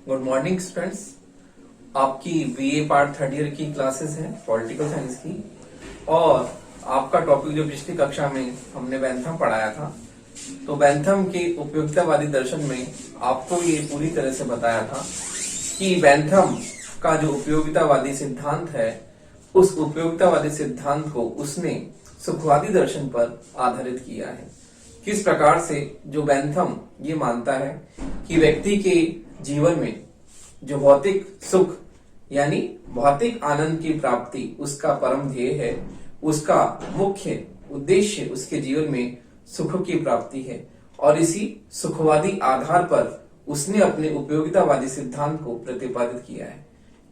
Good morning students. आपकी BA part third year की classes हैं पॉलिटिकल साइंस की, और आपका टॉपिक जो पिछली कक्षा में हमने बेंथम पढ़ाया था, तो बेंथम के उपयोगितावादी दर्शन में आपको ये पूरी तरह से बताया था कि बेंथम का जो उपयोगितावादी सिद्धांत है, उस उपयोगितावादी सिद्धांत को उसने सुखवादी दर्शन पर आधारित किया है। किस प्रकार से जो बेंथम ये मानता है कि व्यक्ति के जीवन में जो भौतिक सुख यानी भौतिक आनंद की प्राप्ति उसका परम ध्येय है, उसका मुख्य उद्देश्य उसके जीवन में सुख की प्राप्ति है, और इसी सुखवादी आधार पर उसने अपने उपयोगितावादी सिद्धांत को प्रतिपादित किया है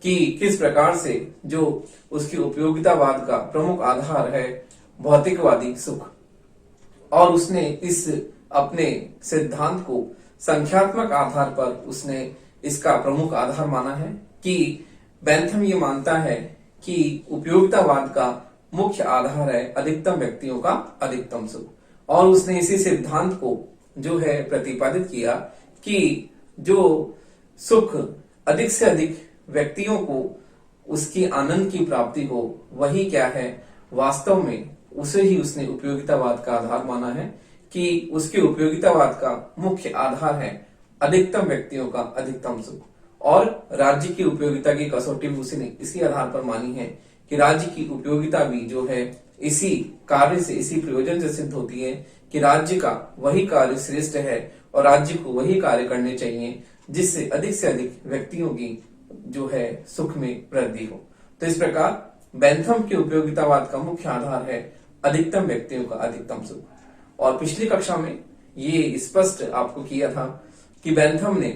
कि किस प्रकार से जो उसके उपयोगितावाद का प्रमुख आधार है भौतिकवादी सुख, और उसने इस अपने सिद्धांत को संख्यात्मक आधार पर उसने इसका प्रमुख आधार माना है कि बेंथम ये मानता है कि उपयोगितावाद का मुख्य आधार है अधिकतम व्यक्तियों का अधिकतम सुख, और उसने इसी सिद्धांत को जो है प्रतिपादित किया कि जो सुख अधिक से अधिक व्यक्तियों को उसकी आनंद की प्राप्ति हो, वही क्या है वास्तव में उसे ही उसने उपयोगितावाद का आधार माना है कि उसके उपयोगितावाद का मुख्य आधार है अधिकतम व्यक्तियों का अधिकतम सुख, और राज्य की उपयोगिता की कसौटी भी उसने इसी आधार पर मानी है कि राज्य की उपयोगिता भी जो है इसी कार्य से, इसी प्रयोजन से सिद्ध होती है कि राज्य का वही कार्य श्रेष्ठ है और राज्य को वही कार्य करने चाहिए जिससे अधिक व्यक्तियों की जो है सुख में वृद्धि हो। तो इस प्रकार बेंथम के उपयोगितावाद का मुख्य आधार है अधिकतम व्यक्तियों का अधिकतम सुख, और पिछली कक्षा में ये स्पष्ट आपको किया था कि बेंथम ने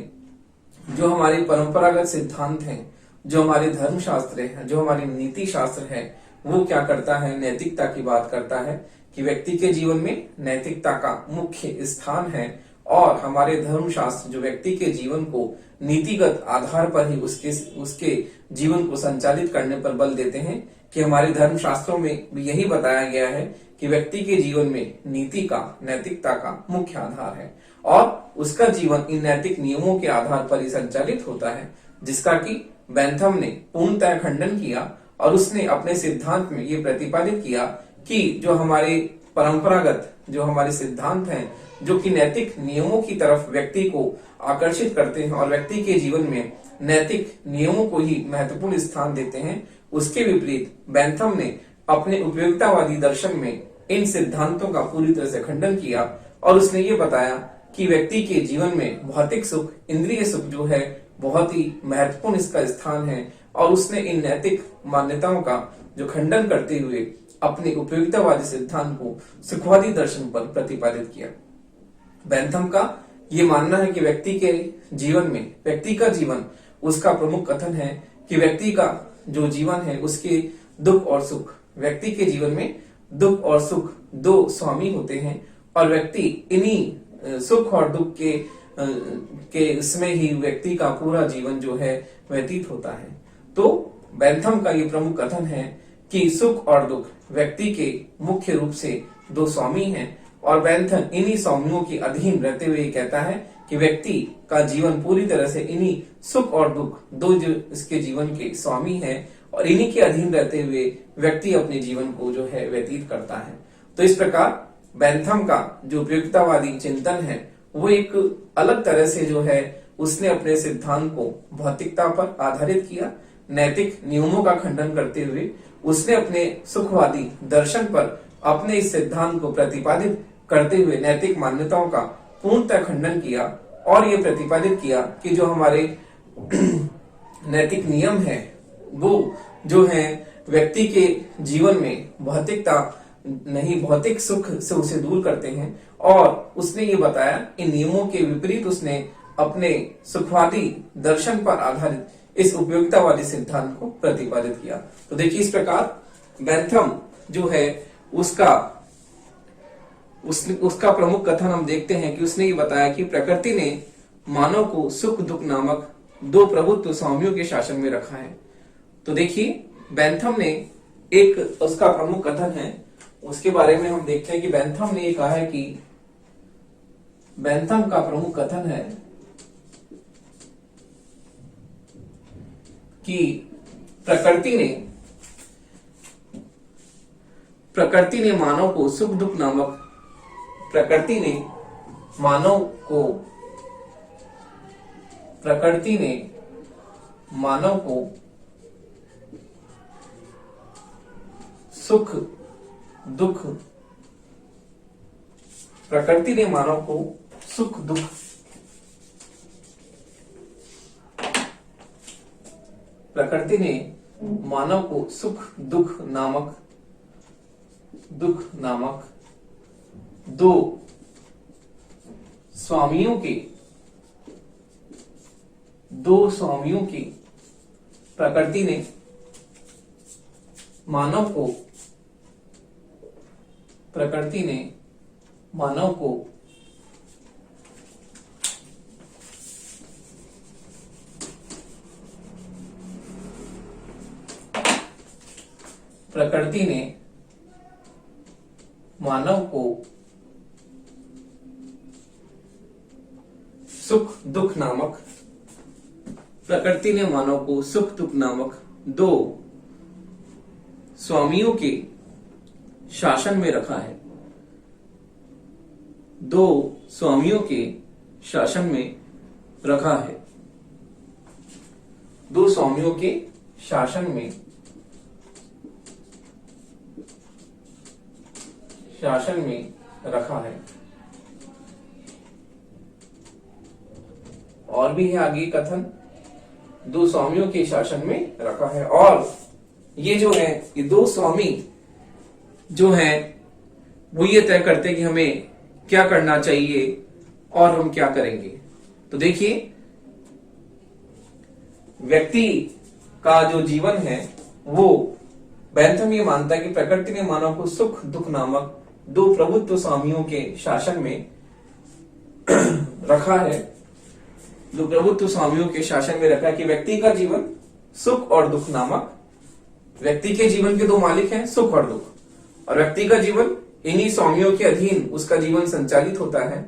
जो हमारे परंपरागत सिद्धांत हैं, जो हमारे धर्मशास्त्र हैं, जो हमारे नीति शास्त्र है, वो क्या करता है, नैतिकता की बात करता है कि व्यक्ति के जीवन में नैतिकता का मुख्य स्थान है, और हमारे धर्मशास्त्र जो व्यक्ति के जीवन को नीतिगत आधार पर ही उसके जीवन को संचालित करने पर बल देते हैं कि हमारे धर्मशास्त्रों में भी यही बताया गया है कि व्यक्ति के जीवन में नीति का, नैतिकता का मुख्य आधार है, और उसका जीवन इन नैतिक नियमों के आधार पर ही संचालित होता है, जिसका कि बेंथम ने पूर्णतः खंडन किया, और उसने अपने सिद्धांत में ये प्रतिपादित किया कि जो हमारे परंपरागत जो हमारे सिद्धांत हैं, जो कि नैतिक नियमों की तरफ व्यक्ति को आकर्षित करते हैं और व्यक्ति के जीवन में नैतिक नियमों को ही महत्वपूर्ण स्थान देते हैं, उसके विपरीत बेंथम ने अपने उपयोगितावादी दर्शन में इन सिद्धांतों का पूरी तरह से खंडन किया, और उसने ये बताया कि व्यक्ति के जीवन में भौतिक सुख, इंद्रिय सुख जो है बहुत ही महत्वपूर्ण इसका स्थान है, और उसने इन नैतिक मान्यताओं का जो खंडन करते हुए अपने उपयोगितावादी सिद्धांत को सुखवादी दर्शन पर प्रतिपादित किया। बेंथम का ये मानना है कि व्यक्ति के जीवन में, व्यक्ति का जीवन उसका प्रमुख कथन है कि व्यक्ति का जो जीवन है उसके दुख और सुख, व्यक्ति के जीवन में दुख और सुख दो स्वामी होते हैं, और व्यक्ति इन्हीं सुख और दुख के इसमें ही व्यक्ति का पूरा जीवन जो है व्यतीत होता है। तो बेंथम का ये प्रमुख कथन है कि सुख और दुख व्यक्ति के मुख्य रूप से दो स्वामी हैं, और बेंथम इन्हीं स्वामियों के अधीन रहते हुए कहता है कि व्यक्ति का जीवन पूरी तरह से इन्हीं सुख और दुख दो जो इसके जीवन के स्वामी हैं, और इन्हीं के अधीन रहते हुए व्यक्ति अपने जीवन को जो है व्यतीत करता है। तो इस प्रकार बेंथम का जो उपयोगितावादी चिंतन है वो एक अलग तरह से जो है उसने अपने सिद्धांत को भौतिकता पर आधारित किया, नैतिक नियमों का खंडन करते हुए उसने अपने सुखवादी दर्शन पर अपने इस सिद्धांत को प्रतिपादित करते हुए नैतिक मान्यताओं का पूर्णतः खंडन किया, और ये प्रतिपादित किया कि जो हमारे नैतिक नियम है वो जो है व्यक्ति के जीवन में भौतिकता नहीं, भौतिक सुख से उसे दूर करते हैं, और उसने ये बताया इन नियमों के विपरीत उसने अपने सुखवादी दर्शन पर आधारित इस उपयोगितावादी सिद्धांत को प्रतिपादित किया। तो देखिए इस प्रकार बेंथम जो है उसका प्रमुख कथन हम देखते हैं कि उसने ये बताया कि प्रकृति ने मानव को सुख दुख नामक दो प्रभुत्व स्वामियों के शासन में रखा है। तो देखिए बेंथम ने एक उसका प्रमुख कथन है, उसके बारे में हम देखते हैं कि बेंथम ने ये कहा है कि बेंथम का प्रमुख कथन है कि प्रकृति ने मानव को सुख दुख नामक प्रकृति ने मानव को सुख दुख प्रकृति ने मानव को सुख दुख प्रकृति ने मानव को सुख दुख नामक दो स्वामियों की प्रकृति ने मानव को प्रकृति ने मानव को सुख दुख नामक प्रकृति ने मानव को सुख दुख नामक दो स्वामियों के शासन में रखा है। दो स्वामियों के शासन में रखा है। दो स्वामियों के शासन में रखा है। और भी है आगे कथन, दो स्वामियों के शासन में रखा है। और ये जो है, ये दो स्वामी जो हैं वो ये तय करते हैं कि हमें क्या करना चाहिए और हम क्या करेंगे। तो देखिए, व्यक्ति का जो जीवन है वो बेंथम ये मानता है कि प्रकृति ने मानव को सुख दुख नामक दो प्रभुत्व स्वामियों के शासन में रखा है। दो प्रभुत्व स्वामियों के शासन में रखा है कि व्यक्ति का जीवन सुख और दुख नामक, व्यक्ति के जीवन के दो मालिक हैं, सुख और दुख, और व्यक्ति का जीवन इन्हीं स्वामियों के अधीन उसका जीवन संचालित होता है।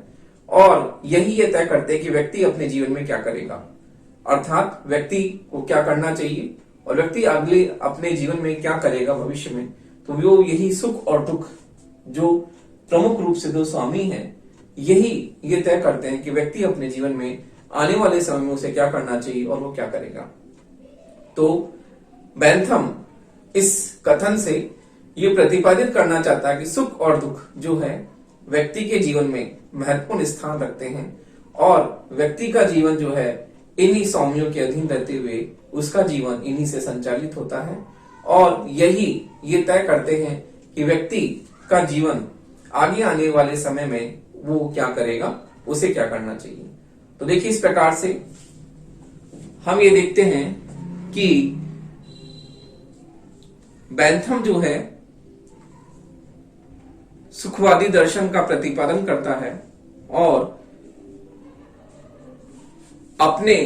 और यही ये तय करते हैं कि व्यक्ति अपने जीवन में क्या करेगा, अर्थात व्यक्ति को क्या करना चाहिए और व्यक्ति अगले अपने जीवन में क्या करेगा भविष्य में। तो वो यही सुख और दुख जो प्रमुख रूप से दो स्वामी हैं, यही ये तय करते हैं कि व्यक्ति अपने जीवन में आने वाले समय में उसे क्या करना चाहिए और वो क्या करेगा। तो बेंथम इस कथन से ये प्रतिपादित करना चाहता है कि सुख और दुख जो है व्यक्ति के जीवन में महत्वपूर्ण स्थान रखते हैं और व्यक्ति का जीवन जो है इन्हीं स्वामियों के अधीन रहते हुए उसका जीवन इन्हीं से संचालित होता है। और यही ये तय करते हैं कि व्यक्ति का जीवन आगे आने वाले समय में वो क्या करेगा, उसे क्या करना चाहिए। तो देखिए, इस प्रकार से हम ये देखते हैं कि बेंथम जो है सुखवादी दर्शन का प्रतिपादन करता है और अपने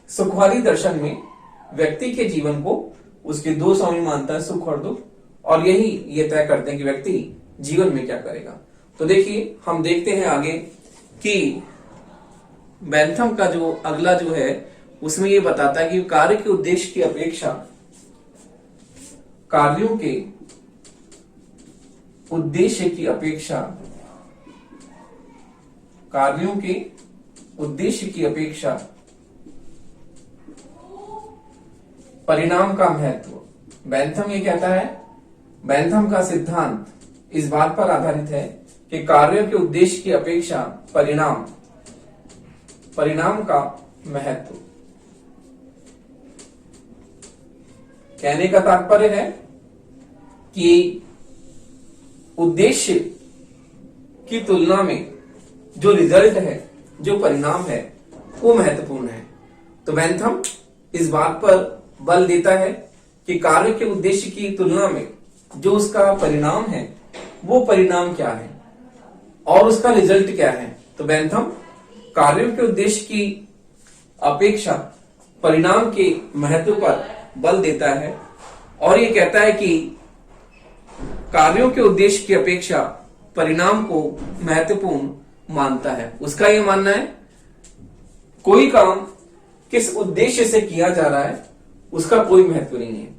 सुखवादी दर्शन में व्यक्ति के जीवन को उसके दो स्वामी मानता है, सुख और दुख, और यही ये तय करते हैं कि व्यक्ति जीवन में क्या करेगा। तो देखिए, हम देखते हैं आगे कि बेंथम का जो अगला जो है उसमें ये बताता है कि कार्य के उद्देश्य की अपेक्षा कार्यों के उद्देश्य की अपेक्षा कार्यों के उद्देश्य की अपेक्षा परिणाम का महत्व। बेंथम ये कहता है, बेंथम का सिद्धांत इस बात पर आधारित है कि कार्यों के उद्देश्य की अपेक्षा परिणाम का महत्व। कहने का तात्पर्य है कि उद्देश्य की तुलना में जो रिजल्ट है, जो परिणाम है, वो महत्वपूर्ण है। तो बेंथम इस बात पर बल देता है कि कार्य के उद्देश्य की तुलना में जो उसका परिणाम है वो परिणाम क्या है और उसका रिजल्ट क्या है। तो बेंथम कार्यों के उद्देश्य की अपेक्षा परिणाम के महत्व पर बल देता है और ये कहता है कि कार्यों के उद्देश्य की अपेक्षा परिणाम को महत्वपूर्ण मानता है। उसका ये मानना है कोई काम किस उद्देश्य से किया जा रहा है उसका कोई महत्व नहीं है,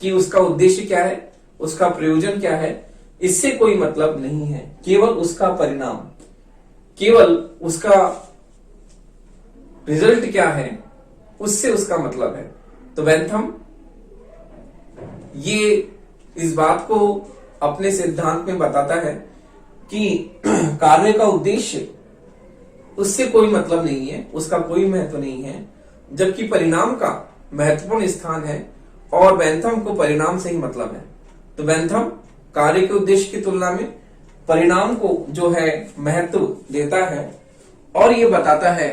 कि उसका उद्देश्य क्या है, उसका प्रयोजन क्या है, इससे कोई मतलब नहीं है। केवल उसका परिणाम, केवल उसका रिजल्ट क्या है, उससे उसका मतलब है। तो बेंथम ये इस बात को अपने सिद्धांत में बताता है कि कार्य का उद्देश्य उससे कोई मतलब नहीं है, उसका कोई महत्व नहीं है, जबकि परिणाम का महत्वपूर्ण स्थान है और बेंथम को परिणाम से ही मतलब है। तो बेंथम कार्य के उद्देश्य की तुलना में परिणाम को जो है महत्व देता है और ये बताता है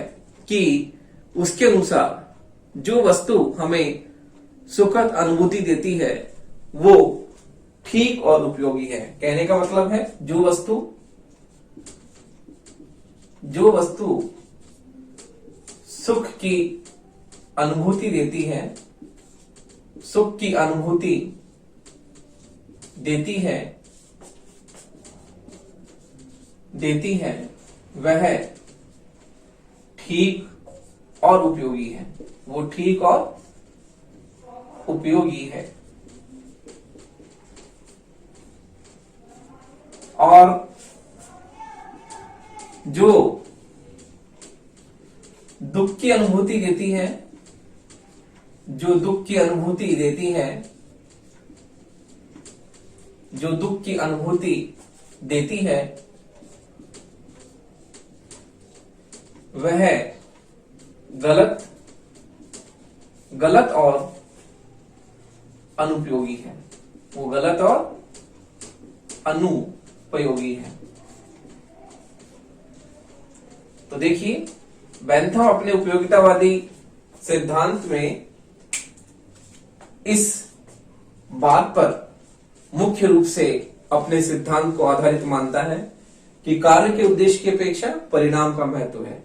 कि उसके अनुसार जो वस्तु हमें सुखद अनुभूति देती है वो ठीक और उपयोगी है। कहने का मतलब है जो वस्तु सुख की अनुभूति देती है, सुख की अनुभूति देती है वह ठीक और उपयोगी है, वो ठीक और उपयोगी है। और जो दुख की अनुभूति देती है, जो दुख की अनुभूति देती है, जो दुख की अनुभूति देती है वह गलत और अनुपयोगी है, वो गलत और अनुपयोगी है। तो देखिए बेंथम अपने उपयोगितावादी सिद्धांत में इस बात पर मुख्य रूप से अपने सिद्धांत को आधारित मानता है कि कार्य के उद्देश्य की अपेक्षा परिणाम का महत्व है।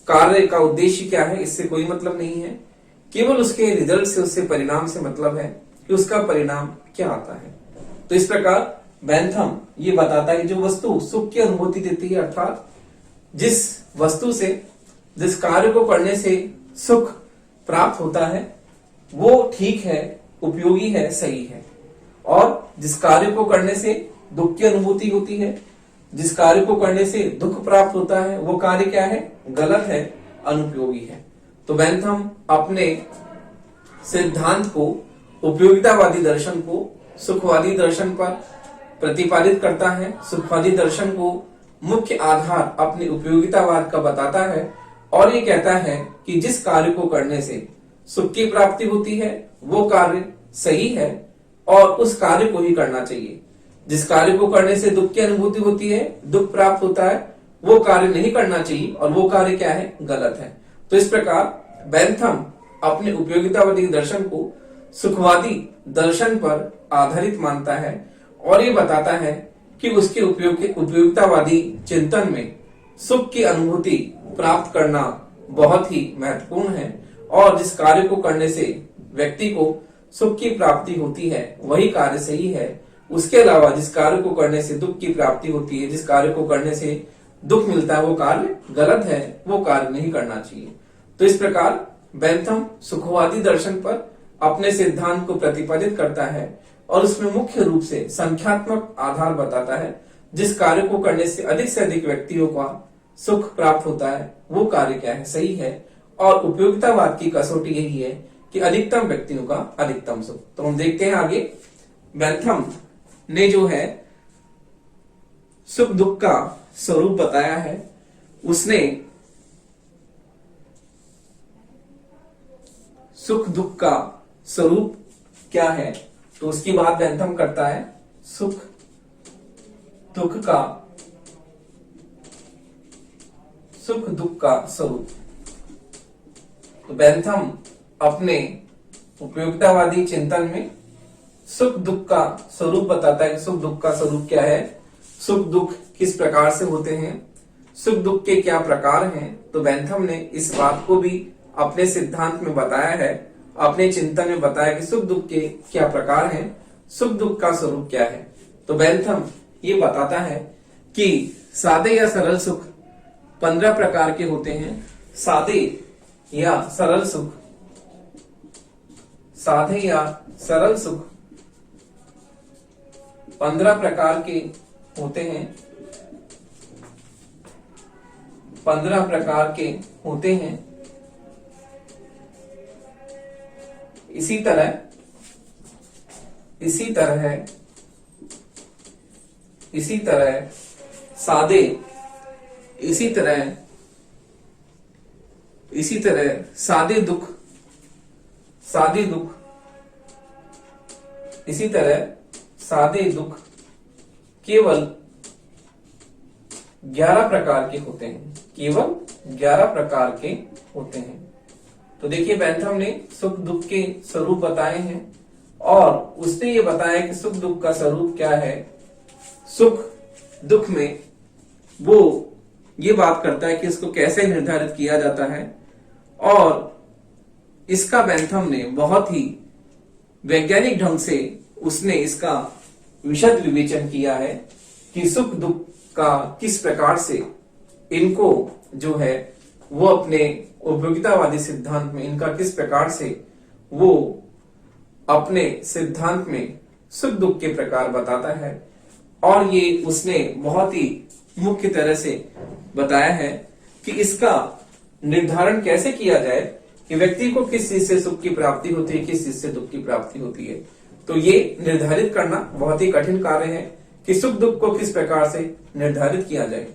कार्य का उद्देश्य क्या है इससे कोई मतलब नहीं है, केवल उसके रिजल्ट से, उससे परिणाम से मतलब है कि उसका परिणाम क्या आता है। तो इस प्रकार बेंथम ये बताता है कि जो वस्तु सुख की अनुभूति देती है, अर्थात जिस वस्तु से, जिस कार्य को करने से सुख प्राप्त होता है वो ठीक है, उपयोगी है, सही है। और जिस कार्य को करने से दुख की अनुभूति होती है, जिस कार्य को करने से दुख प्राप्त होता है, वो कार्य क्या है, गलत है, अनुपयोगी है। तो बेंथम अपने सिद्धांत को, उपयोगितावादी दर्शन को सुखवादी दर्शन पर प्रतिपादित करता है। सुखवादी दर्शन को मुख्य आधार अपने उपयोगितावाद का बताता है और ये कहता है कि जिस कार्य को करने से सुख की प्राप्ति होती है वो कार्य सही है और उस कार्य को ही करना चाहिए। जिस कार्य को करने से दुख की अनुभूति होती है, दुख प्राप्त होता है, वो कार्य नहीं करना चाहिए और वो कार्य क्या है, गलत है। तो इस प्रकार बेंथम अपने उपयोगितावादी दर्शन को सुखवादी दर्शन पर आधारित मानता है और ये बताता है कि उसके उपयोगितावादी चिंतन में सुख की अनुभूति प्राप्त करना बहुत ही महत्वपूर्ण है और जिस कार्य को करने से व्यक्ति को सुख की प्राप्ति होती है वही कार्य सही है। उसके अलावा जिस कार्य को करने से दुख की प्राप्ति होती है, जिस कार्य को करने से दुख मिलता है, वो कार्य गलत है, वो कार्य नहीं करना चाहिए। तो इस प्रकार बेंथम सुखवादी दर्शन पर अपने सिद्धांत को प्रतिपादित करता है और उसमें मुख्य रूप से संख्यात्मक आधार बताता है। जिस कार्य को करने से अधिक व्यक्तियों का सुख प्राप्त होता है वो कार्य क्या है, सही है। और उपयोगितावाद की कसौटी यही है कि अधिकतम व्यक्तियों का अधिकतम सुख। तो हम देखते हैं आगे बेंथम ने जो है सुख दुख का स्वरूप बताया है। उसने सुख दुख का स्वरूप क्या है तो उसकी बात बेंथम करता है। सुख दुख का स्वरूप। तो बेंथम अपने उपयोगितावादी चिंतन में सुख दुख का स्वरूप बताता है कि सुख दुख का स्वरूप क्या है, सुख दुख किस प्रकार से होते हैं, सुख दुख के क्या प्रकार हैं। तो बेंथम ने इस बात को भी अपने सिद्धांत में बताया है, अपने चिंतन में बताया कि सुख दुख के क्या प्रकार हैं, सुख दुख का स्वरूप क्या है। तो बेंथम ये बताता है कि सादे या सरल सुख 15 प्रकार के होते हैं। सादे या सरल सुख, साधे या सरल सुख 15 प्रकार के होते हैं, 15 प्रकार के होते हैं। इसी तरह सादे, इसी तरह सादे दुख, इसी तरह सादे दुख केवल 11 प्रकार के होते हैं, केवल 11 प्रकार के होते हैं। तो देखिए बेंथम ने सुख दुख के स्वरूप बताए हैं और उसने ये बताया कि सुख दुख का स्वरूप क्या है। सुख दुख में वो ये बात करता है कि इसको कैसे निर्धारित किया जाता है और इसका बेंथम ने बहुत ही वैज्ञानिक ढंग से उसने इसका विशद विवेचन किया है कि सुख दुख का किस प्रकार से इनको जो है वो अपने उपयोगितावादी सिद्धांत में इनका किस प्रकार से वो अपने सिद्धांत में सुख दुख के प्रकार बताता है। और ये उसने बहुत ही मुख्य तरह से बताया है कि इसका निर्धारण कैसे किया जाए कि व्यक्ति को किस चीज से सुख की प्राप्ति होती है, किस चीज से दुख की प्राप्ति होती है। तो ये निर्धारित करना बहुत ही कठिन कार्य है कि सुख दुख को किस प्रकार से निर्धारित किया जाए।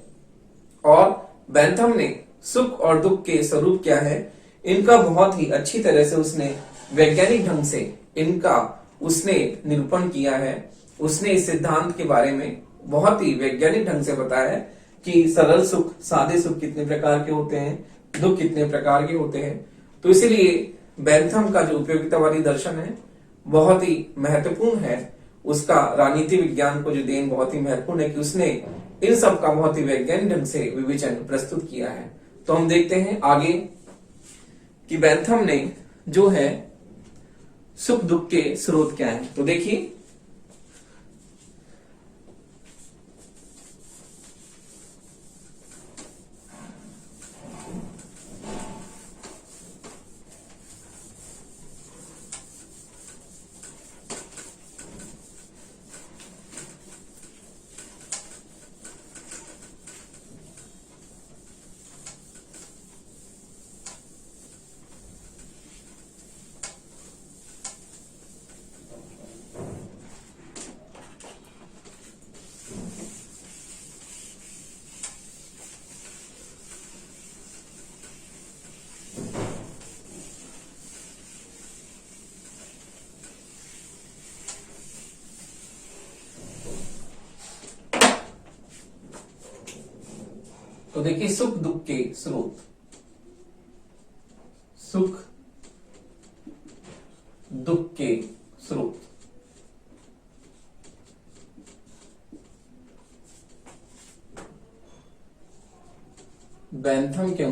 और बेंथम ने सुख और दुख के स्वरूप क्या है इनका बहुत ही अच्छी तरह से उसने वैज्ञानिक ढंग से इनका उसने निरूपण किया है। उसने इस सिद्धांत के बारे में बहुत ही वैज्ञानिक ढंग से बताया है कि सरल सुख, सादे सुख कितने प्रकार के होते हैं, दुख कितने प्रकार के होते हैं। तो इसीलिए बेंथम का जो उपयोगितावादी दर्शन है बहुत ही महत्वपूर्ण है। उसका राजनीति विज्ञान को जो देन बहुत ही महत्वपूर्ण है कि उसने इन सब का बहुत ही वैज्ञानिक ढंग से विवेचन प्रस्तुत किया है। तो हम देखते हैं आगे कि बेंथम ने जो है सुख दुख के स्रोत क्या है। तो देखिए सुख दुख के स्रोत, सुख दुख के स्रोत। बेंथम के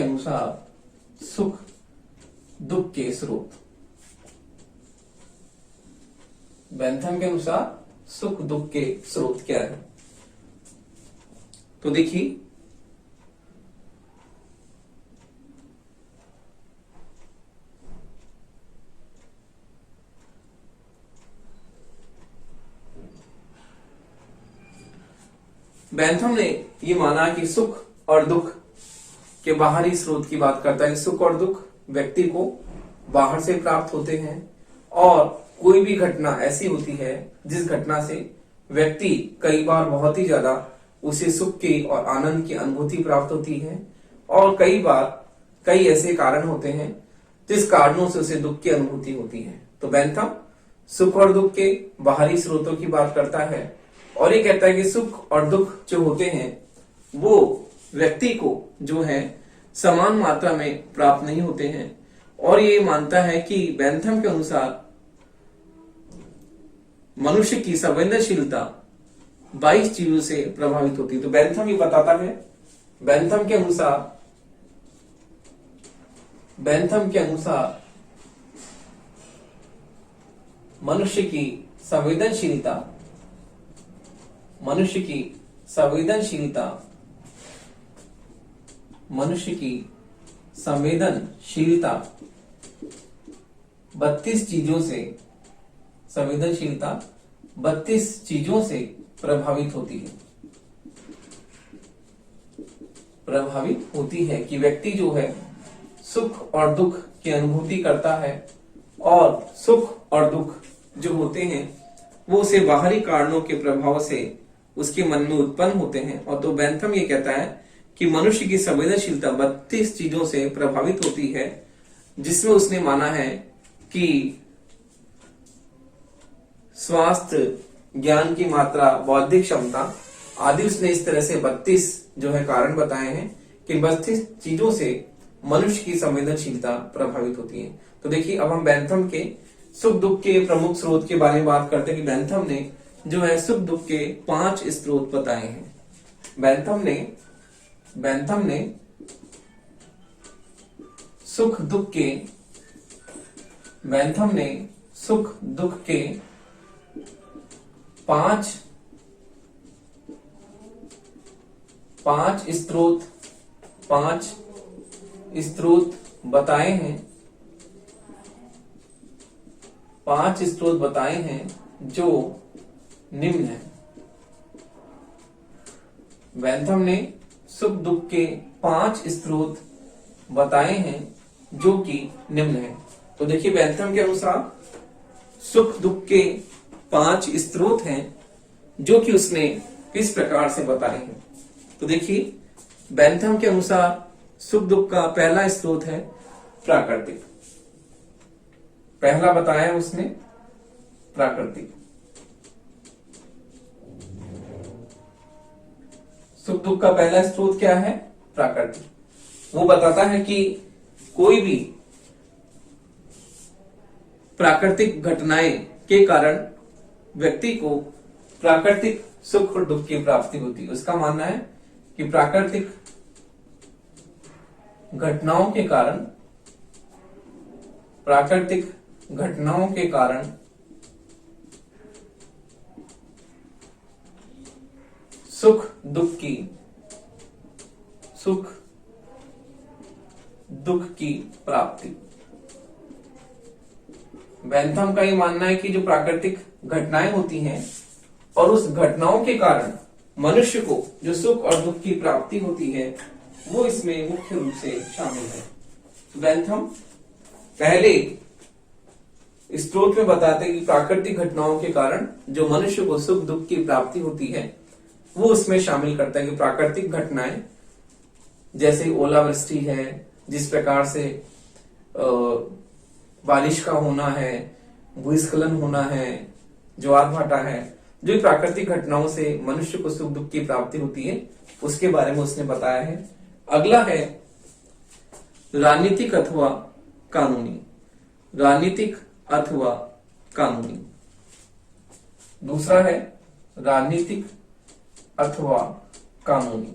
अनुसार सुख दुख के स्रोत, बेंथम के अनुसार सुख दुख के स्रोत क्या है। तो देखिए बेंथम ने ये माना कि सुख और दुख के बाहरी स्रोत की बात करता है। सुख और दुख व्यक्ति को बाहर से प्राप्त होते हैं और कोई भी घटना ऐसी होती है जिस घटना से व्यक्ति कई बार बहुत ही ज्यादा उसे सुख की और आनंद की अनुभूति प्राप्त होती है और कई बार कई ऐसे कारण होते हैं जिस कारणों से उसे दुख की अनुभूति होती है। तो बेंथम सुख और दुख के बाहरी स्रोतों की बात करता है और ये कहता है कि सुख और दुख जो होते हैं वो व्यक्ति को जो है समान मात्रा में प्राप्त नहीं होते हैं। और ये मानता है कि बेंथम के अनुसार मनुष्य की संवेदनशीलता 22 चीजों से प्रभावित होती है। तो बेंथम ये बताता है, बेंथम के अनुसार मनुष्य की संवेदनशीलता, मनुष्य की संवेदनशीलता 32 चीजों से, संवेदनशीलता 32 चीजों से प्रभावित होती है। प्रभावित होती है कि व्यक्ति जो है सुख और दुख की अनुभूति करता है, और सुख और दुख जो होते हैं वो उसे बाहरी कारणों के प्रभाव से उसके मन में उत्पन्न होते हैं। और तो बेंथम ये कहता है कि मनुष्य की संवेदनशीलता 32 चीजों से प्रभावित होती है, जिसमें उसने माना है कि स्वास्थ्य, ज्ञान की मात्रा, बौद्धिक क्षमता आदि उसने इस तरह से 32 जो है कारण बताए हैं कि 32 चीजों से मनुष्य की संवेदनशीलता प्रभावित होती है। तो देखिए अब हम बेंथम के सुख दुख के प्रमुख स्रोत के बारे में बात करते हैं कि बेंथम ने जो है सुख दुख के 5 स्रोत बताए हैं। बेंथम ने सुख दुख के पांच स्रोत बताए हैं। 5 स्रोत बताए हैं जो निम्न है। बेंथम ने सुख दुख के 5 स्रोत बताए हैं जो कि निम्न है। तो देखिए बेंथम के अनुसार सुख दुख के 5 स्रोत हैं जो कि उसने किस प्रकार से बताए हैं। तो देखिए बेंथम के अनुसार सुख दुख का पहला स्रोत है प्राकृतिक। पहला बताया उसने प्राकृतिक। सुख दुख का पहला स्रोत क्या है? प्राकृतिक। वो बताता है कि कोई भी प्राकृतिक घटनाएं के कारण व्यक्ति को प्राकृतिक सुख और दुख की प्राप्ति होती है। उसका मानना है कि प्राकृतिक घटनाओं के कारण सुख दुख की प्राप्ति। बेंथम का ये मानना है कि जो प्राकृतिक घटनाएं होती हैं और उस घटनाओं के कारण मनुष्य को जो सुख और दुख की प्राप्ति होती है वो इसमें मुख्य रूप से शामिल है। बेंथम पहले स्रोत में बताते हैं कि प्राकृतिक घटनाओं के कारण जो मनुष्य को सुख दुख की प्राप्ति होती है वो उसमें शामिल करता है कि प्राकृतिक घटनाएं जैसे ओलावृष्टि है, जिस प्रकार से बारिश का होना है, भूस्खलन होना है, ज्वार भाटा है, जो प्राकृतिक घटनाओं से मनुष्य को सुख दुख की प्राप्ति होती है उसके बारे में उसने बताया है। अगला है राजनीतिक अथवा कानूनी। राजनीतिक अथवा कानूनी। दूसरा है राजनीतिक अथवा कानूनी।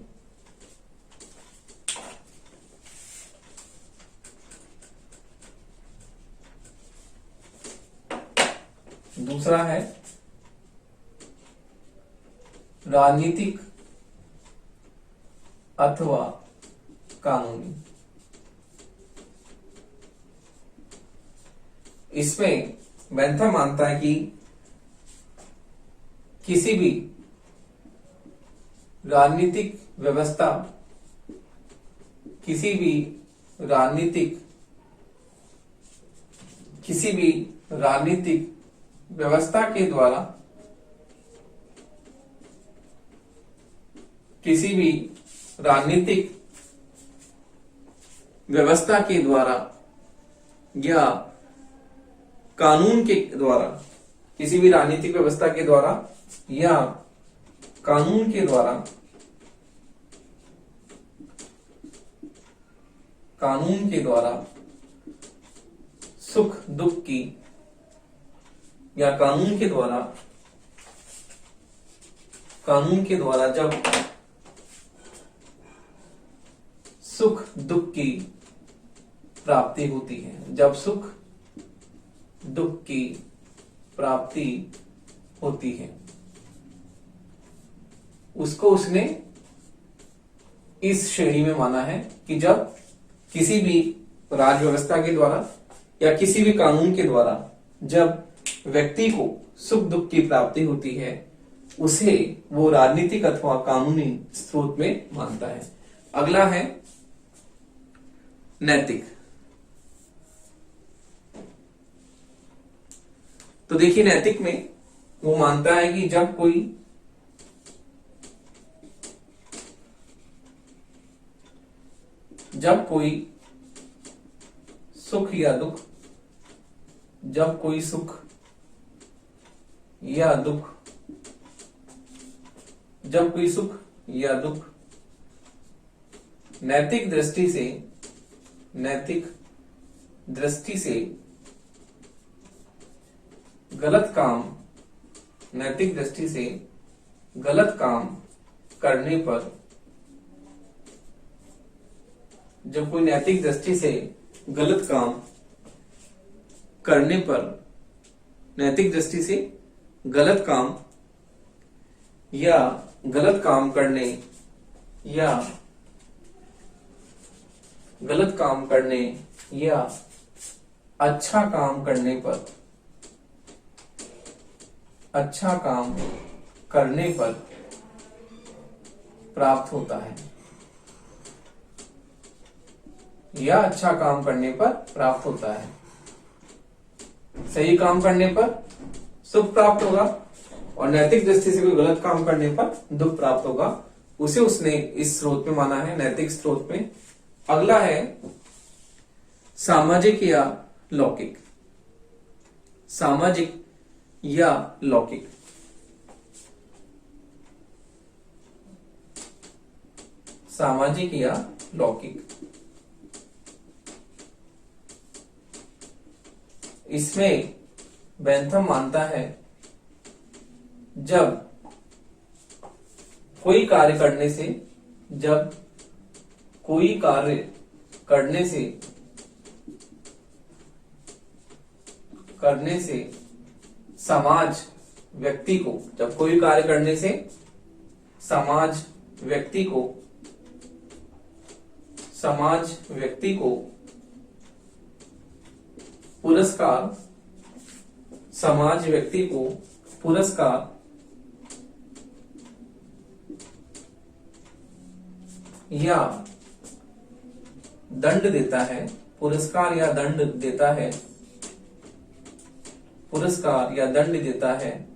दूसरा है राजनीतिक अथवा कानूनी। इसमें बेंथम मानता है कि किसी भी राजनीतिक व्यवस्था के द्वारा या कानून के द्वारा, किसी भी राजनीतिक व्यवस्था के द्वारा या कानून के द्वारा सुख दुख की, या कानून के द्वारा जब सुख दुख की प्राप्ति होती है, जब सुख दुख की प्राप्ति होती है उसको उसने इस श्रेणी में माना है कि जब किसी भी राज्य व्यवस्था के द्वारा या किसी भी कानून के द्वारा जब व्यक्ति को सुख दुख की प्राप्ति होती है, उसे वो राजनीतिक अथवा कानूनी स्रोत में मानता है। अगला है नैतिक। तो देखिए, नैतिक में वो मानता है कि जब कोई सुख या दुख, जब कोई सुख या दुख, जब कोई सुख या दुख नैतिक दृष्टि से गलत काम, नैतिक दृष्टि से गलत काम करने पर, जब कोई नैतिक दृष्टि से गलत काम करने पर, नैतिक दृष्टि से गलत काम या गलत काम करने या गलत काम करने या अच्छा काम करने पर, अच्छा काम करने पर प्राप्त होता है, या अच्छा काम करने पर प्राप्त होता है। सही काम करने पर सुख प्राप्त होगा और नैतिक दृष्टि से कोई गलत काम करने पर दुख प्राप्त होगा। उसे उसने इस स्रोत में माना है, नैतिक स्रोत में। अगला है सामाजिक या लौकिक। सामाजिक या लौकिक। सामाजिक या लौकिक, इसमें बेंथम मानता है जब कोई कार्य करने से, जब कोई कार्य करने से समाज व्यक्ति को, जब कोई कार्य करने से समाज व्यक्ति को पुरस्कार, समाज व्यक्ति को पुरस्कार या दंड देता है, पुरस्कार या दंड देता है, पुरस्कार या दंड देता है,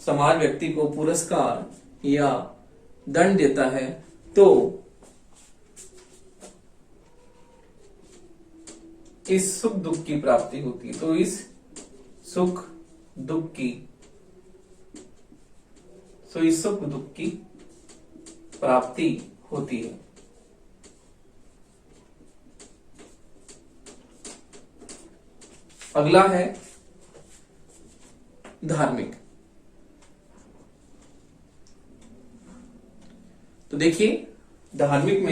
समाज व्यक्ति को पुरस्कार या दंड देता है, तो इस सुख दुख की प्राप्ति होती है। तो इस सुख दुख की प्राप्ति होती है। अगला है धार्मिक। तो देखिए, धार्मिक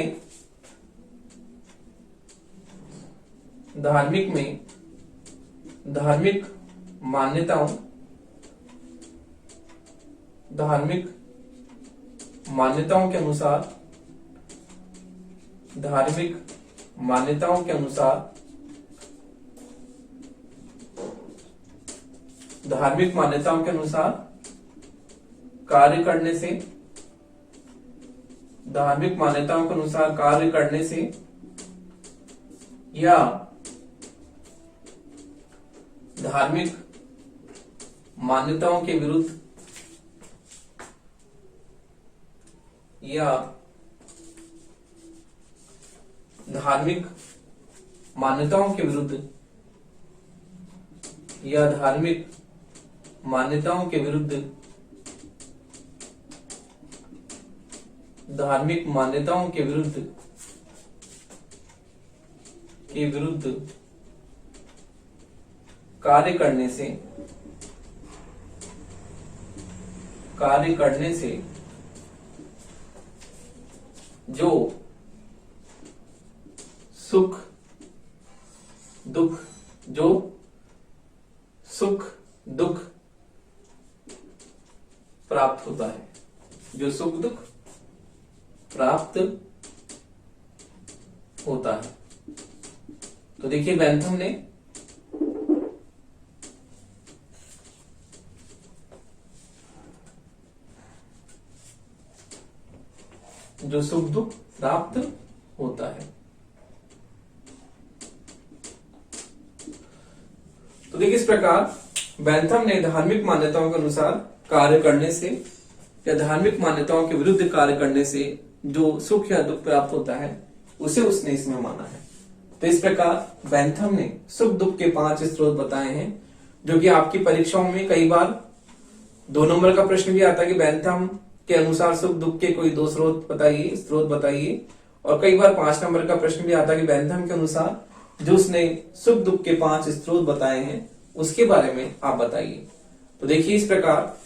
मान्यताओं के अनुसार, कार्य करने से, धार्मिक मान्यताओं के अनुसार कार्य करने से या धार्मिक मान्यताओं के विरुद्ध या धार्मिक मान्यताओं के विरुद्ध या धार्मिक मान्यताओं के विरुद्ध, धार्मिक मान्यताओं के विरुद्ध कार्य करने से जो सुख दुख प्राप्त होता है, जो सुख दुख प्राप्त होता है। तो देखिए बेंथम ने जो सुख दुख प्राप्त होता है। तो देखिए इस प्रकार बेंथम ने धार्मिक मान्यताओं के अनुसार कार्य करने से या धार्मिक मान्यताओं के विरुद्ध कार्य करने से जो सुख या दुख प्राप्त होता है उसे उसने इसमें माना है। तो इस प्रकार बेंथम ने सुख दुख के 5 स्रोत बताए हैं, जो कि आपकी परीक्षाओं में कई बार 2 नंबर का प्रश्न भी आता है कि बेंथम के अनुसार सुख दुख के कोई 2 स्रोत बताइए, और कई बार 5 नंबर का प्रश्न भी आता है कि बेंथम के अनुसार जो उसने सुख दुख के 5 स्रोत बताए हैं उसके बारे में आप बताइए। तो देखिए इस प्रकार